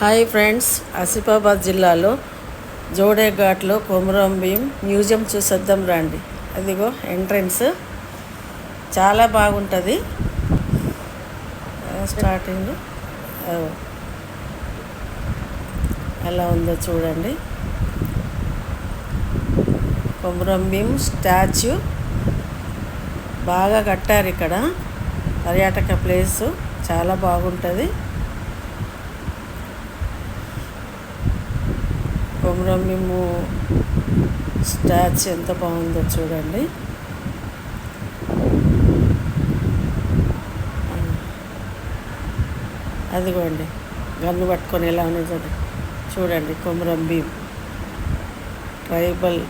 Hi friends, Asifabad జిల్లాలో జోడేఘాట్లో Komuram Bheem museum చూసేద్దాం రండి. అదిగో ఎంట్రన్స్ చాలా బాగుంటుంది. స్టార్టింగ్ ఎలా ఉందో చూడండి. కొమురం భీం స్టాచ్యూ బాగా కట్టారు. ఇక్కడ పర్యాటక ప్లేసు చాలా బాగుంటుంది. కొమురం భీం స్టాచ్యూ ఎంత బాగుందో చూడండి. అదిగోండి గన్ను పట్టుకొని ఎలా ఉన్నది చూడండి. కొమురం భీం ట్రైబల్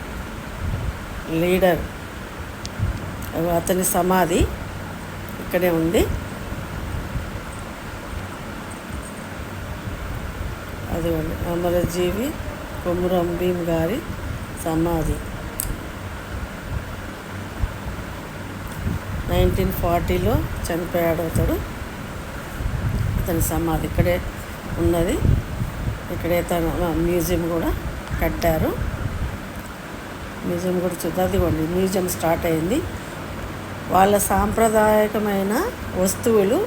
లీడర్, అతని సమాధి ఇక్కడే ఉంది. అదిగోండి అమరజీవి కొమురం భీం గారి సమాధి 1940లో చనిపోయాడు అతడు. అతని సమాధి ఇక్కడే ఉన్నది. ఇక్కడే తన మ్యూజియం కూడా కట్టారు. మ్యూజియం కూడా చూద్దాం. అదిగోండి మ్యూజియం స్టార్ట్ అయింది. వాళ్ళ సాంప్రదాయకమైన వస్తువులు,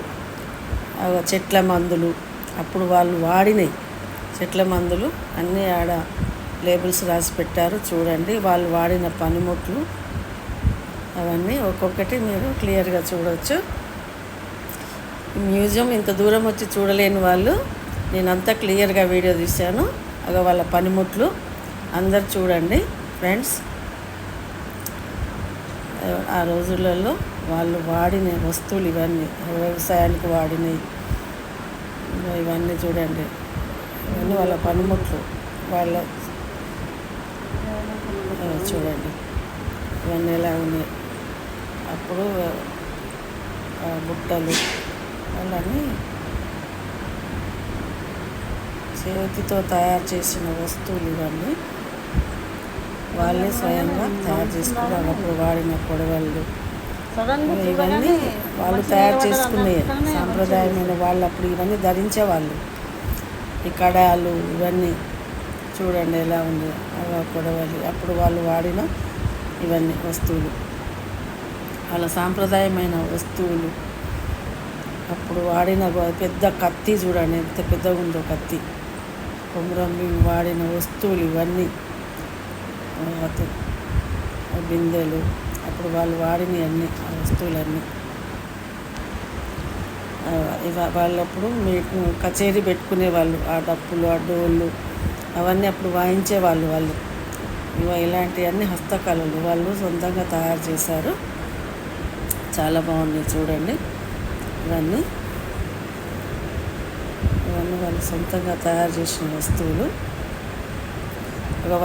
చెట్ల మందులు, అప్పుడు వాళ్ళు వాడినవి చెట్ల మందులు అన్నీ ఆడ లేబుల్స్ రాసి పెట్టారు. చూడండి వాళ్ళు వాడిన పనిముట్లు అవన్నీ ఒక్కొక్కటి మీరు క్లియర్గా చూడవచ్చు. మ్యూజియం ఇంత దూరం వచ్చి చూడలేని వాళ్ళు నేనంతా క్లియర్గా వీడియో తీశాను. అలా వాళ్ళ పనిముట్లు అందరు చూడండి ఫ్రెండ్స్. ఆ రోజులలో వాళ్ళు వాడిన వస్తువులు ఇవన్నీ, వ్యవసాయానికి వాడినవి ఇవన్నీ చూడండి. ఇవన్నీ వాళ్ళ పనిముట్లు. వాళ్ళ చూడండి ఇవన్నీ ఎలా ఉన్నాయి. అప్పుడు బుట్టలు వాళ్ళని చేతితో తయారు చేసిన వస్తువులు ఇవన్నీ వాళ్ళే స్వయంగా తయారు చేసుకున్నారు. అప్పుడు వాడిన కొడవళ్ళు ఇవన్నీ వాళ్ళు తయారు చేసుకునే సాంప్రదాయమైన వాళ్ళు అప్పుడు ఇవన్నీ ధరించేవాళ్ళు. ఈ కడాలు ఇవన్నీ చూడండి ఎలా ఉంది. కొడవలి అప్పుడు వాళ్ళు వాడిన ఇవన్నీ వస్తువులు, వాళ్ళ సాంప్రదాయమైన వస్తువులు. అప్పుడు వాడిన పెద్ద కత్తి చూడండి ఎంత పెద్దగా ఉందో కత్తి. కొమురం భీం వాడిన వస్తువులు ఇవన్నీ, బిందెలు, అప్పుడు వాళ్ళు వాడినవి అన్నీ ఆ వస్తువులన్నీ. వాళ్ళప్పుడు మీకు కచేరీ పెట్టుకునేవాళ్ళు. ఆ డప్పులు, ఆ డోళ్ళు అవన్నీ అప్పుడు వాయించేవాళ్ళు. వాళ్ళు ఇలాంటివన్నీ హస్తకళలు వాళ్ళు సొంతంగా తయారు చేశారు. చాలా బాగున్నాయి చూడండి. ఇవన్నీ వాళ్ళు సొంతంగా తయారు చేసిన వస్తువులు.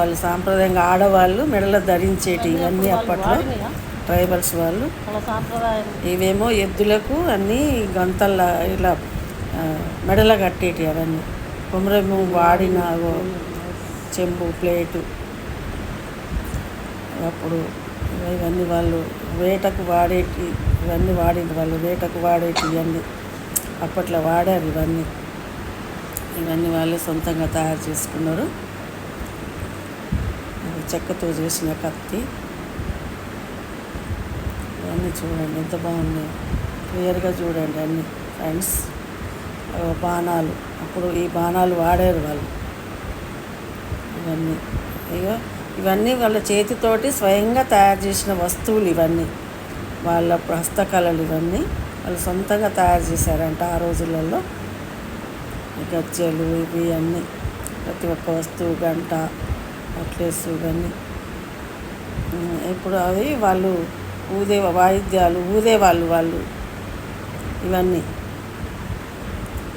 వాళ్ళు సాంప్రదాయంగా ఆడవాళ్ళు మెడలో ధరించేటి ఇవన్నీ అప్పట్లో ట్రైబల్స్ వాళ్ళు. ఇవేమో ఎద్దులకు అన్నీ గంతల్లా ఇలా మెడలో కట్టేటి అవన్నీ. కొమురం వాడిన చెంబు, ప్లేటు అప్పుడు ఇవన్నీ వాళ్ళు వేటకు వాడేటి ఇవన్నీ వాడింది. వాళ్ళు వేటకు వాడేటి ఇవన్నీ అప్పట్లో వాడారు. ఇవన్నీ వాళ్ళే సొంతంగా తయారు చేసుకున్నారు. చెక్కతో చేసిన కత్తి ఇవన్నీ చూడండి ఎంత బాగున్నాయి. క్లియర్గా చూడండి అన్నీ ఫ్రెండ్స్. బాణాలు అప్పుడు ఈ బాణాలు వాడారు వాళ్ళు. ఇవన్నీ వాళ్ళ చేతితోటి స్వయంగా తయారు చేసిన వస్తువులు ఇవన్నీ. వాళ్ళ హస్తకళలు ఇవన్నీ వాళ్ళు సొంతంగా తయారు చేశారంట ఆ రోజులలో. గజ్జెలు ఇవి అన్నీ, ప్రతి ఒక్క వస్తువు, గంట, నెక్లెస్ ఇవన్నీ. ఇప్పుడు అవి వాళ్ళు వాయిద్యాలు ఊదేవాళ్ళు. వాళ్ళు ఇవన్నీ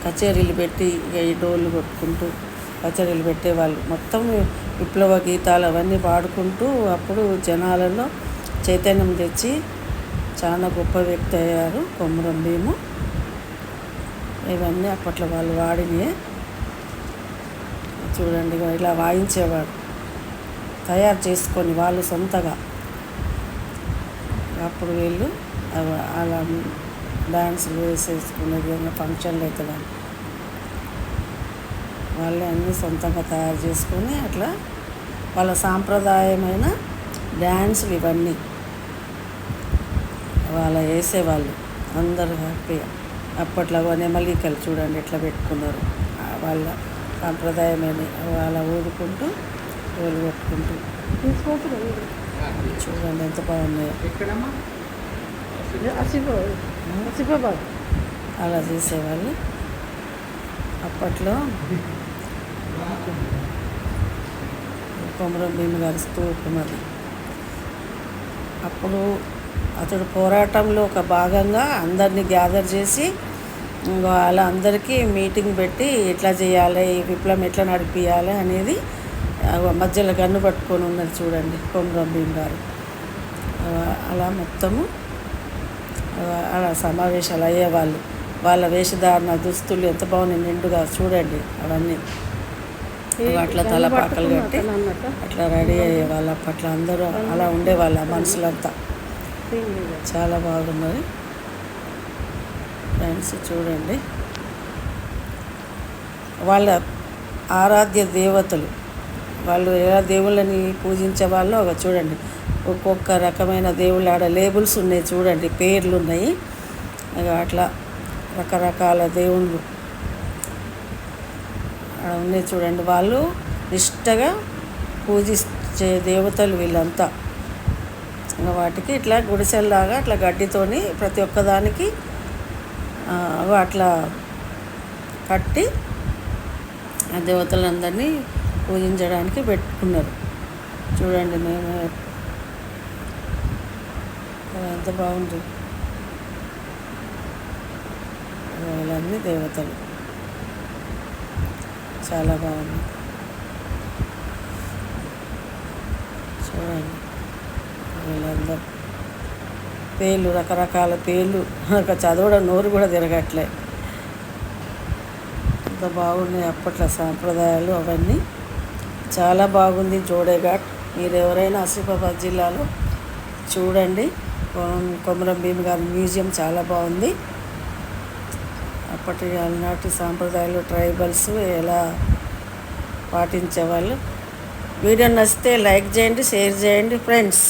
కచేరీలు పెట్టి ఈ డోళ్ళు కొట్టుకుంటూ కచేరీలు పెట్టేవాళ్ళు. మొత్తం విప్లవ గీతాలు అవన్నీ పాడుకుంటూ అప్పుడు జనాలలో చైతన్యం తెచ్చి చాలా గొప్ప వ్యక్తి అయ్యారు కొమురం భీము. ఇవన్నీ అప్పట్లో వాళ్ళు వాడినవి చూడండి. ఇలా వాయించేవాడు తయారు చేసుకొని వాళ్ళు సొంతగా. అప్పుడు వీళ్ళు అలా డాన్సులు వేసేసుకునేది, ఏదైనా ఫంక్షన్లు అయితే కానీ వాళ్ళే అన్నీ సొంతంగా తయారు చేసుకొని అట్లా వాళ్ళ సాంప్రదాయమైన డ్యాన్సులు ఇవన్నీ వాళ్ళ వేసేవాళ్ళు అందరూ హ్యాపీగా. అప్పట్లో నెమలికలు చూడండి ఎట్లా పెట్టుకున్నారు, వాళ్ళ సాంప్రదాయమైన వాళ్ళ ఊదుకుంటూ పూలు కొట్టుకుంటూ చూడండి ఎంత బాగున్నాయో. అలా చేసేవాళ్ళు అప్పట్లో. కొమరం భీమ్ గారి స్తూపం అది. అప్పుడు అతడు పోరాటంలో ఒక భాగంగా అందరినీ గ్యాదర్ చేసి వాళ్ళ అందరికీ మీటింగ్ పెట్టి ఎట్లా చేయాలి, ఈ విప్లవం ఎట్లా నడిపించాలి అనేది మధ్యలో గన్ను పట్టుకొని ఉన్నది చూడండి కొమరం భీమ్ గారు. అలా మొత్తము అలా సమావేశాలు అయ్యేవాళ్ళు. వాళ్ళ వేషధారణ దుస్తులు ఎంత బాగున్నాయి నిండుగా చూడండి. అవన్నీ అట్లా తలపాకలు కట్టి అట్లా రెడీ అయ్యేవాళ్ళు. అప్పట్లో అందరూ అలా ఉండేవాళ్ళు మనుషులంతా. చాలా బాగున్నది ఫ్రెండ్స్ చూడండి. వాళ్ళ ఆరాధ్య దేవతలు వాళ్ళు ఎలా దేవుళ్ళని పూజించే వాళ్ళో చూడండి. ఒక్కొక్క రకమైన దేవుళ్ళు ఆడ లేబుల్స్ ఉన్నాయి చూడండి, పేర్లు ఉన్నాయి. అట్లా రకరకాల దేవుళ్ళు ఉన్నాయి చూడండి. వాళ్ళు నిష్టగా పూజించే దేవతలు వీళ్ళంతా. వాటికి ఇట్లా గుడిసెల్లాగా అట్లా గడ్డితోని ప్రతి ఒక్కదానికి అట్లా కట్టి ఆ దేవతలందరినీ పూజించడానికి పెట్టుకున్నారు చూడండి. మేము ఎంత బాగుంది. వీళ్ళన్నీ దేవతలు చాలా బాగుంది చూడండి. వీళ్ళందరూ పేర్లు, రకరకాల పేర్లు, చదవడం నోరు కూడా తిరగట్లే. అంత బాగున్నాయి అప్పట్లో సాంప్రదాయాలు అవన్నీ. చాలా బాగుంది జోడేఘాట్. మీరు ఎవరైనా ఆసిఫాబాద్ జిల్లాలో చూడండి. కొమరం భీమ్ గారి మ్యూజియం చాలా బాగుంది. అప్పటి అలనాటి సాంప్రదాయాలు ట్రైబల్స్ ఎలా పాటించేవాళ్ళు. వీడియో నచ్చితే లైక్ చేయండి, షేర్ చేయండి ఫ్రెండ్స్.